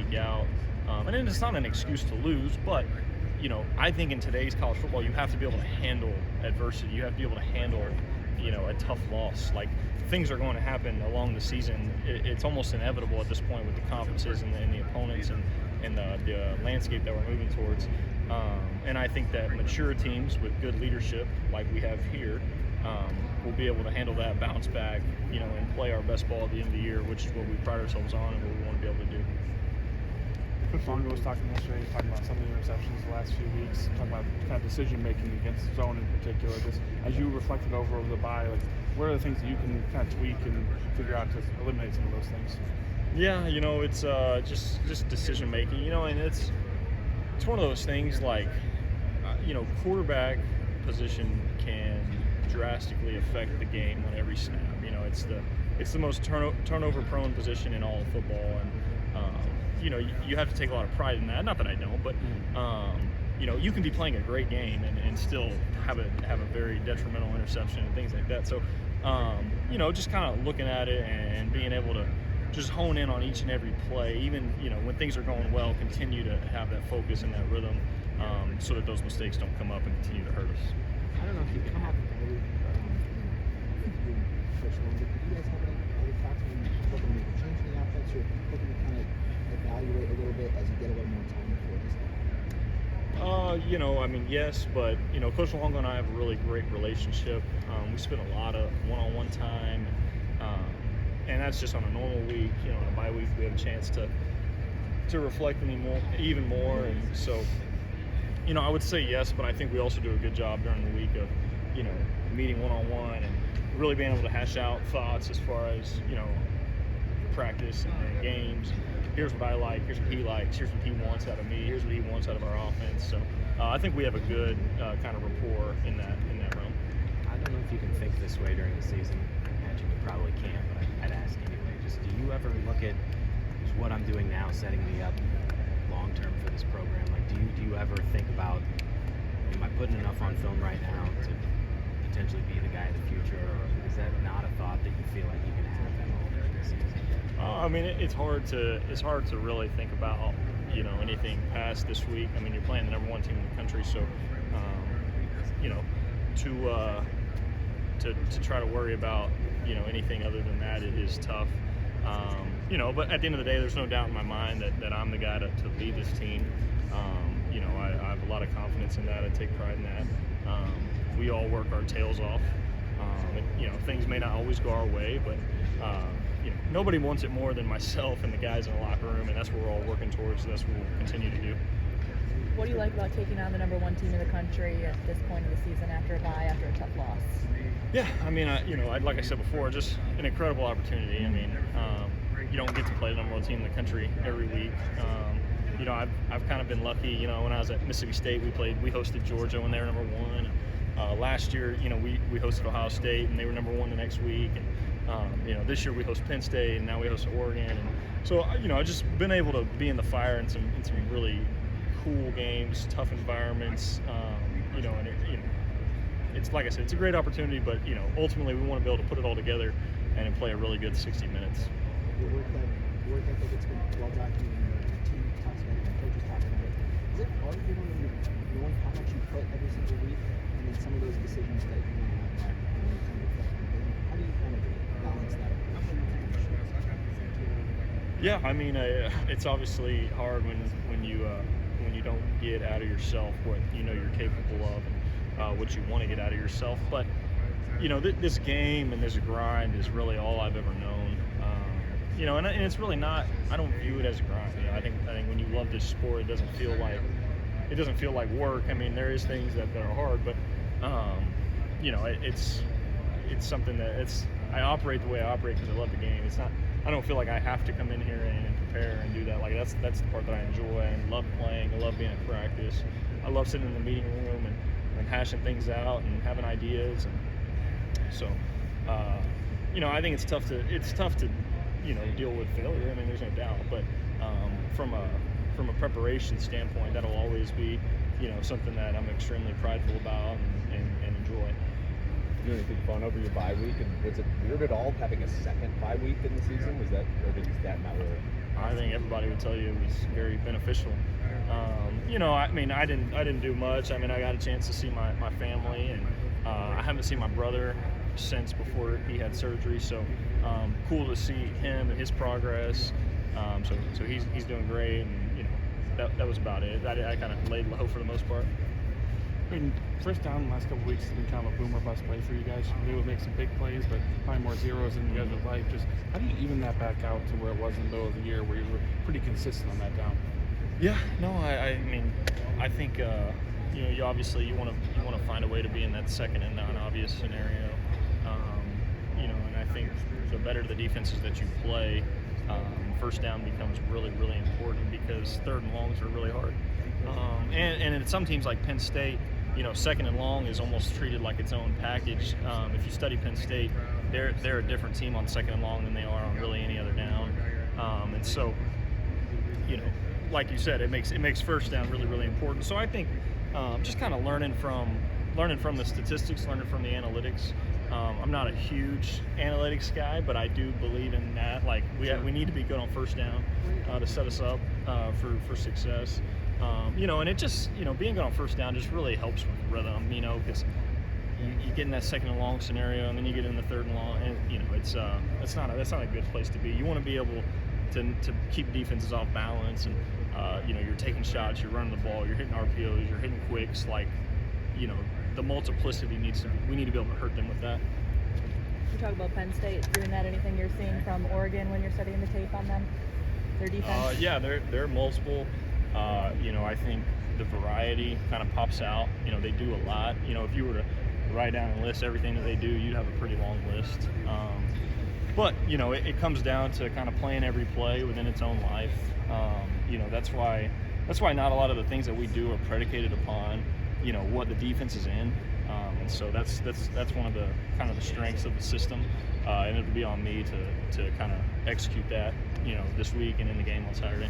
week out. And then it's not an excuse to lose, but I think in today's college football, you have to be able to handle adversity. You have to be able to handle, a tough loss. Like, things are going to happen along the season. It's almost inevitable at this point with the conferences and the opponents and the landscape that we're moving towards. And I think that mature teams with good leadership, like we have here, will be able to handle that, bounce back, and play our best ball at the end of the year, which is what we pride ourselves on and what we want to be able to do. Coach Longo was talking yesterday, talking about some of the interceptions the last few weeks, talking about kind of decision making against zone in particular. Just as you reflected over the bye, like, what are the things that you can kind of tweak and figure out to eliminate some of those things? Yeah, it's just decision making, and it's one of those things like, quarterback position can drastically affect the game on every snap. It's the most turnover prone position in all of football, and you have to take a lot of pride in that. Not that I don't, but you can be playing a great game and still have a very detrimental interception and things like that. So just kind of looking at it and being able to just hone in on each and every play, even when things are going well, continue to have that focus and that rhythm, so that those mistakes don't come up and continue to hurt us. I don't know if you can have Coach Longo, do you guys have any thoughts when you're looking to change the offense or looking to kind of evaluate a little bit as you get a little more time before this game? Yes, but Coach Longo and I have a really great relationship. We spend a lot of one-on-one time, and that's just on a normal week. On a bye week, we have a chance to reflect even more, and so I would say yes, but I think we also do a good job during the week of meeting one-on-one and really being able to hash out thoughts as far as practice and games. Here's what I like, here's what he likes, here's what he wants out of me, here's what he wants out of our offense. So I think we have a good kind of rapport in that realm. I don't know if you can think this way during the season. I imagine you probably can't, but I'd ask anyway. Just, do you ever look at what I'm doing now setting me up long term for this program? Like, do you ever think about, am I putting enough on film right now to potentially be the guy of the future, or is that not a thought that you feel like you can have at all during the season? It's hard to really think about anything past this week. You're playing the number one team in the country, so to try to worry about anything other than that, it is tough. But at the end of the day, there's no doubt in my mind that I'm the guy to lead this team. I have a lot of confidence in that. I take pride in that. We all work our tails off. Things may not always go our way, but nobody wants it more than myself and the guys in the locker room, and that's what we're all working towards. So that's what we'll continue to do. What do you like about taking on the number one team in the country at this point of the season after a bye, after a tough loss? Yeah, like I said before, just an incredible opportunity. You don't get to play the number one team in the country every week. I've kind of been lucky. When I was at Mississippi State, we hosted Georgia when they were number one. Last year, we hosted Ohio State and they were number one the next week. And this year we host Penn State and now we host Oregon. And so I've just been able to be in the fire in some really cool games, tough environments. It's like I said, it's a great opportunity, but ultimately we want to be able to put it all together and play a really good 60 minutes. Your work ethic, it's been well documented, and the team talks about it, and coaches talk about it. Is it hard for you when you're knowing how much you put every single week, and then some of those decisions that you want to have when you kind of reflect on the game? How do you kind of balance that approach? Yeah, it's obviously hard when you don't get out of yourself what you're capable of and what you want to get out of yourself. But this game and this grind is really all I've ever known. And it's really not. I don't view it as a grind. I think when you love this sport, it doesn't feel like work. There is things that are hard, but it's something that I operate the way I operate because I love the game. It's not. I don't feel like I have to come in here and prepare and do that. Like that's the part that I enjoy and love playing. I love being at practice. I love sitting in the meeting room and hashing things out and having ideas. And so, I think it's tough to deal with failure. There's no doubt. But from a preparation standpoint, that'll always be something that I'm extremely prideful about and enjoy. Do anything fun over your bye week? And was it weird at all having a second bye week in the season? Was that, or did that not really? I think everybody would tell you it was very beneficial. You know, I mean, I didn't do much. I mean, I got a chance to see my family, and I haven't seen my brother since before he had surgery. So cool to see him and his progress. So he's doing great, and you know, that was about it. I kind of laid low for the most part. I mean, first down the last couple weeks has been kind of a boomer bust play for you guys. You were able to make some big plays, but probably more zeros than you guys would like. Just how do you even that back out to where it was in the middle of the year, where you were pretty consistent on that down? Yeah, no, I mean, I think you know, you obviously you want to find a way to be in that second and non-obvious scenario. You know, and I think the better the defenses that you play, first down becomes really, really important because third and longs are really hard. And in some teams like Penn State, you know, second and long is almost treated like its own package. If you study Penn State, they're a different team on second and long than they are on really any other down. And so, you know, like you said, it makes first down really, really important. So I think just kind of learning from the statistics, learning from the analytics. I'm not a huge analytics guy, but I do believe in that. Like we need to be good on first down to set us up for success. You know, and it just, you know, being good on first down just really helps with rhythm. You know, because you get in that second and long scenario, and then you get in the third and long, and you know, that's not a good place to be. You want to be able to keep defenses off balance, and you know, you're taking shots, you're running the ball, you're hitting RPOs, you're hitting quicks. Like, you know, the multiplicity we need to be able to hurt them with that. You talk about Penn State doing that. Anything you're seeing from Oregon when you're studying the tape on them, their defense? Yeah, they're multiple. You know, I think the variety kind of pops out. You know, they do a lot. You know, if you were to write down and list everything that they do, you'd have a pretty long list. But you know, it comes down to kind of playing every play within its own life. You know, that's why not a lot of the things that we do are predicated upon, you know, what the defense is in. And so that's one of the kind of the strengths of the system. And it'll be on me to kind of execute that, you know, this week and in the game on Saturday.